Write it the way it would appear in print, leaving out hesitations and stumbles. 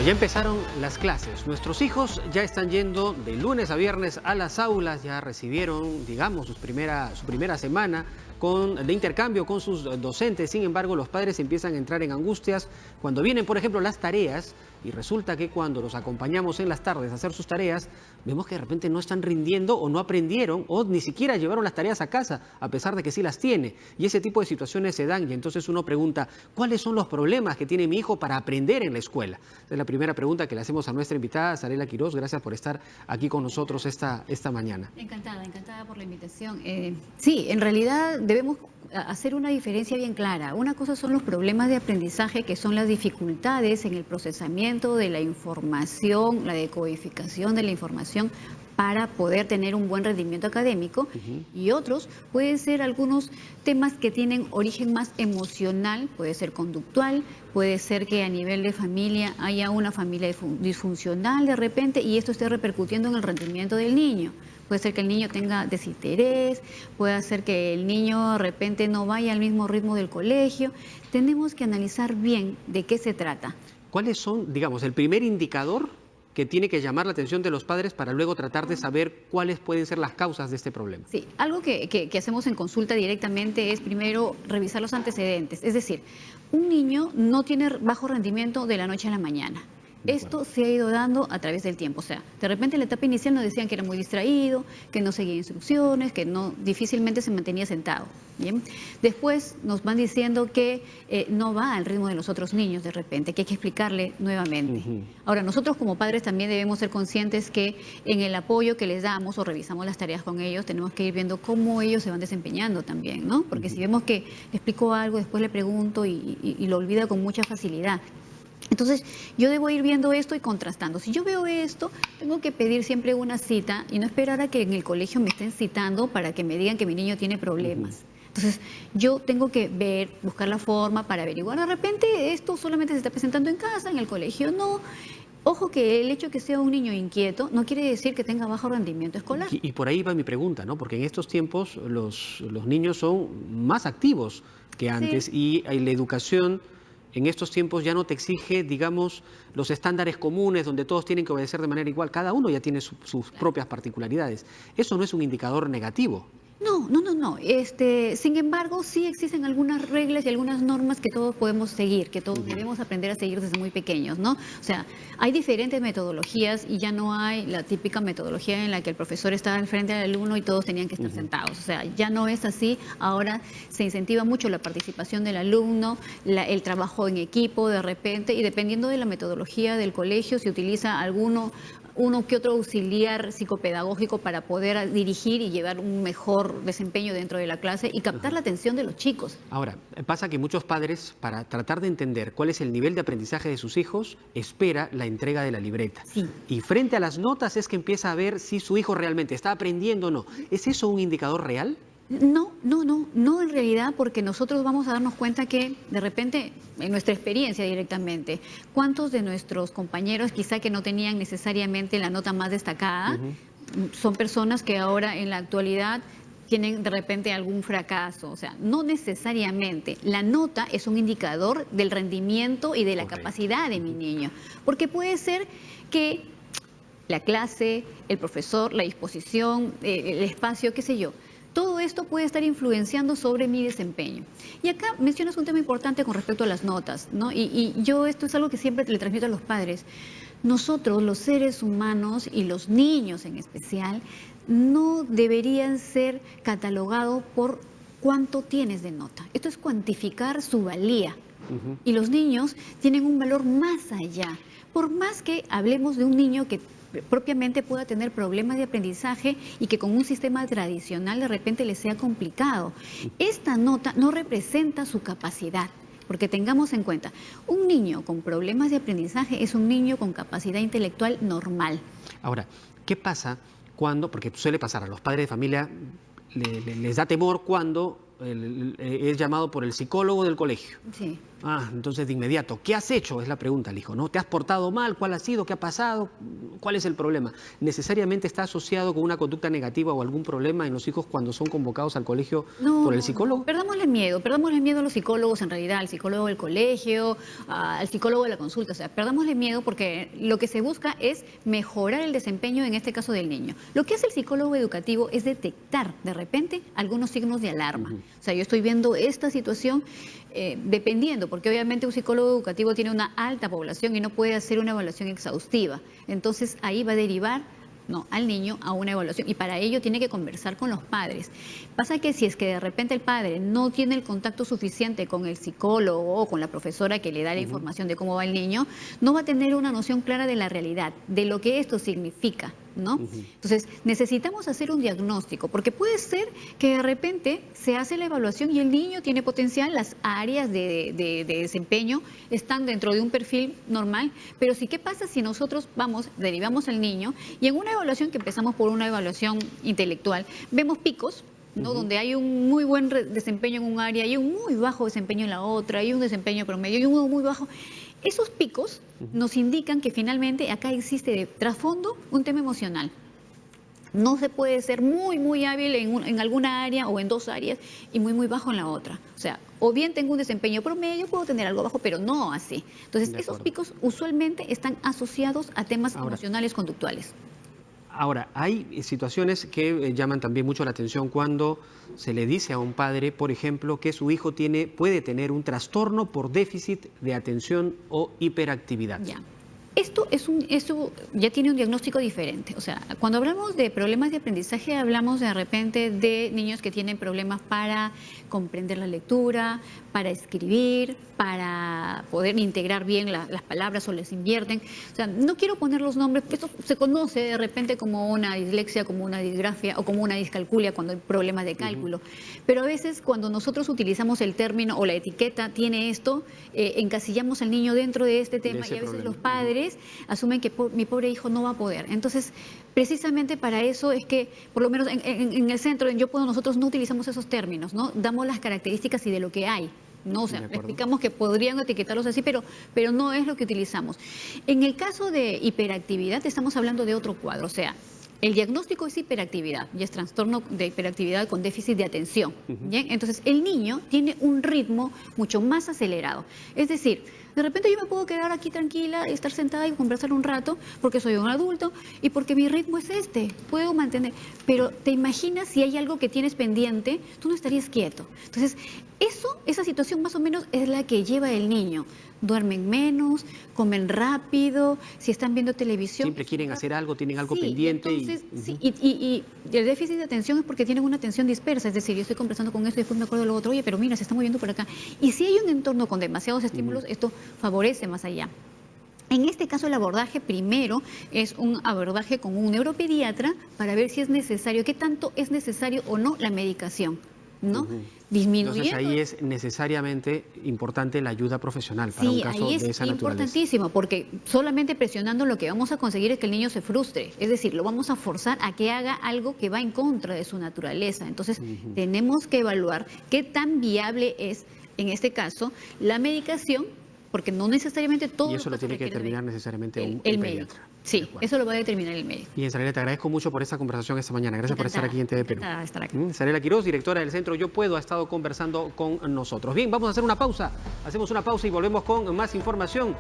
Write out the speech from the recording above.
Ya empezaron las clases. Nuestros hijos ya están yendo de lunes a viernes a las aulas, ya recibieron, digamos, su primera semana de intercambio con sus docentes. Sin embargo, los padres empiezan a entrar en angustias cuando vienen, por ejemplo, las tareas, y resulta que cuando los acompañamos en las tardes a hacer sus tareas, vemos que de repente no están rindiendo o no aprendieron o ni siquiera llevaron las tareas a casa, a pesar de que sí las tiene. Y ese tipo de situaciones se dan y entonces uno pregunta, ¿cuáles son los problemas que tiene mi hijo para aprender en la escuela? Esa es la primera pregunta que le hacemos a nuestra invitada, Zarela Quiroz. Gracias por estar aquí con nosotros esta mañana. Encantada por la invitación. Sí, en realidad debemos hacer una diferencia bien clara. Una cosa son los problemas de aprendizaje, que son las dificultades en el procesamiento de la información, la decodificación de la información para poder tener un buen rendimiento académico. Y otros pueden ser algunos temas que tienen origen más emocional, puede ser conductual, puede ser que a nivel de familia haya una familia disfuncional de repente y esto esté repercutiendo en el rendimiento del niño. Puede ser que el niño tenga desinterés, puede ser que el niño de repente no vaya al mismo ritmo del colegio. Tenemos que analizar bien de qué se trata. ¿Cuáles son, digamos, el primer indicador que tiene que llamar la atención de los padres para luego tratar de saber cuáles pueden ser las causas de este problema? Sí, algo que hacemos en consulta directamente es primero revisar los antecedentes. Es decir, un niño no tiene bajo rendimiento de la noche a la mañana. Esto se ha ido dando a través del tiempo. O sea, de repente en la etapa inicial nos decían que era muy distraído, que no seguía instrucciones, que difícilmente se mantenía sentado. ¿Bien? Después nos van diciendo que no va al ritmo de los otros niños de repente, que hay que explicarle nuevamente. Ahora, nosotros como padres también debemos ser conscientes que en el apoyo que les damos o revisamos las tareas con ellos, tenemos que ir viendo cómo ellos se van desempeñando también, ¿no? Porque si vemos que le explico algo, después le pregunto y lo olvida con mucha facilidad. Entonces, yo debo ir viendo esto y contrastando. Si yo veo esto, tengo que pedir siempre una cita y no esperar a que en el colegio me estén citando para que me digan que mi niño tiene problemas. Entonces, yo tengo que buscar la forma para averiguar. De repente, esto solamente se está presentando en casa, en el colegio no. Ojo que el hecho de que sea un niño inquieto no quiere decir que tenga bajo rendimiento escolar. Y por ahí va mi pregunta, ¿no? Porque en estos tiempos los niños son más activos que antes, sí. Y la educación en estos tiempos ya no te exige, digamos, los estándares comunes donde todos tienen que obedecer de manera igual. Cada uno ya tiene sus propias particularidades. Eso no es un indicador negativo. No. Sin embargo, sí existen algunas reglas y algunas normas que todos podemos seguir, que todos debemos aprender a seguir desde muy pequeños, ¿no? O sea, hay diferentes metodologías y ya no hay la típica metodología en la que el profesor estaba al frente del alumno y todos tenían que estar sentados. O sea, ya no es así. Ahora se incentiva mucho la participación del alumno, el trabajo en equipo de repente, y dependiendo de la metodología del colegio se utiliza uno que otro auxiliar psicopedagógico para poder dirigir y llevar un mejor desempeño dentro de la clase y captar la atención de los chicos. Ahora, pasa que muchos padres, para tratar de entender cuál es el nivel de aprendizaje de sus hijos, espera la entrega de la libreta. Sí. Y frente a las notas es que empieza a ver si su hijo realmente está aprendiendo o no. ¿Es eso un indicador real? No en realidad, porque nosotros vamos a darnos cuenta que de repente, en nuestra experiencia directamente, cuántos de nuestros compañeros quizá que no tenían necesariamente la nota más destacada, son personas que ahora en la actualidad tienen de repente algún fracaso. O sea, no necesariamente la nota es un indicador del rendimiento y de la capacidad de mi niño, porque puede ser que la clase, el profesor, la disposición, el espacio, qué sé yo, todo esto puede estar influenciando sobre mi desempeño. Y acá mencionas un tema importante con respecto a las notas, ¿no? Y yo esto es algo que siempre le transmito a los padres. Nosotros, los seres humanos y los niños en especial, no deberían ser catalogados por cuánto tienes de nota. Esto es cuantificar su valía. Y los niños tienen un valor más allá. Por más que hablemos de un niño que propiamente pueda tener problemas de aprendizaje y que con un sistema tradicional de repente le sea complicado. Esta nota no representa su capacidad, porque tengamos en cuenta, un niño con problemas de aprendizaje es un niño con capacidad intelectual normal. Ahora, ¿qué pasa cuando, porque suele pasar a los padres de familia, les da temor cuando es llamado por el psicólogo del colegio? Sí. Entonces de inmediato, ¿qué has hecho? Es la pregunta al hijo, ¿no? ¿Te has portado mal? ¿Cuál ha sido? ¿Qué ha pasado? ¿Cuál es el problema? ¿Necesariamente está asociado con una conducta negativa o algún problema en los hijos cuando son convocados al colegio por el psicólogo? No. Perdámosle miedo a los psicólogos en realidad, al psicólogo del colegio, al psicólogo de la consulta, o sea, perdámosle miedo porque lo que se busca es mejorar el desempeño, en este caso del niño. Lo que hace el psicólogo educativo es detectar de repente algunos signos de alarma. O sea, yo estoy viendo esta situación dependiendo, porque obviamente un psicólogo educativo tiene una alta población y no puede hacer una evaluación exhaustiva. Entonces ahí va a derivar al niño a una evaluación y para ello tiene que conversar con los padres. Pasa que si es que de repente el padre no tiene el contacto suficiente con el psicólogo o con la profesora que le da la información de cómo va el niño, no va a tener una noción clara de la realidad, de lo que esto significa, ¿no? Entonces necesitamos hacer un diagnóstico, porque puede ser que de repente se hace la evaluación y el niño tiene potencial, las áreas de desempeño están dentro de un perfil normal, pero sí, ¿qué pasa si nosotros derivamos al niño y en una evaluación que empezamos por una evaluación intelectual, vemos picos, ¿no? Donde hay un muy buen desempeño en un área y un muy bajo desempeño en la otra, y un desempeño promedio y uno muy bajo? Esos picos nos indican que finalmente acá existe de trasfondo un tema emocional. No se puede ser muy hábil en alguna área o en dos áreas y muy bajo en la otra. O sea, o bien tengo un desempeño promedio, puedo tener algo bajo, pero no así. Entonces, esos picos usualmente están asociados a temas emocionales conductuales. Ahora, hay situaciones que llaman también mucho la atención cuando se le dice a un padre, por ejemplo, que su hijo puede tener un trastorno por déficit de atención o hiperactividad. Ya. Esto ya tiene un diagnóstico diferente. O sea, cuando hablamos de problemas de aprendizaje, hablamos de repente de niños que tienen problemas para comprender la lectura, para escribir, para poder integrar bien las palabras o les invierten. O sea, no quiero poner los nombres, esto se conoce de repente como una dislexia, como una disgrafia o como una discalculia cuando hay problemas de cálculo. Pero a veces cuando nosotros utilizamos el término o la etiqueta tiene esto, encasillamos al niño dentro de este tema y a veces los padres asumen que mi pobre hijo no va a poder. Entonces, precisamente para eso es que, por lo menos en el centro, en Yo Puedo, nosotros no utilizamos esos términos, ¿no? Damos las características y de lo que hay. No, o sea, explicamos que podrían etiquetarlos así, pero no es lo que utilizamos. En el caso de hiperactividad, estamos hablando de otro cuadro, o sea, el diagnóstico es hiperactividad y es trastorno de hiperactividad con déficit de atención. ¿Bien? Entonces, el niño tiene un ritmo mucho más acelerado. Es decir, de repente yo me puedo quedar aquí tranquila, estar sentada y conversar un rato porque soy un adulto y porque mi ritmo es puedo mantener. Pero te imaginas si hay algo que tienes pendiente, tú no estarías quieto. Entonces, esa situación más o menos es la que lleva el niño. Duermen menos, comen rápido, si están viendo televisión. Siempre quieren hacer algo, tienen algo pendiente. Entonces, y el déficit de atención es porque tienen una atención dispersa, es decir, yo estoy conversando con esto y después me acuerdo de lo otro, oye, pero mira, se está moviendo por acá. Y si hay un entorno con demasiados estímulos, esto favorece más allá. En este caso, el abordaje primero es un abordaje con un neuropediatra para ver si es necesario, qué tanto es necesario o no la medicación, ¿no? Disminuyendo. Entonces ahí es necesariamente importante la ayuda profesional para un caso de esa naturaleza. Sí, ahí es importantísimo, porque solamente presionando lo que vamos a conseguir es que el niño se frustre, es decir, lo vamos a forzar a que haga algo que va en contra de su naturaleza. Entonces tenemos que evaluar qué tan viable es, en este caso, la medicación, porque no necesariamente todo. Y eso lo tiene que determinar necesariamente un médico. pediatra. Sí, eso lo va a determinar el médico. Bien, Zarela, te agradezco mucho por esta conversación esta mañana. Gracias por estar aquí en TV Perú. Estar aquí. Zarela Quiroz, directora del Centro Yo Puedo, ha estado conversando con nosotros. Bien, vamos a hacer una pausa. Hacemos una pausa y volvemos con más información.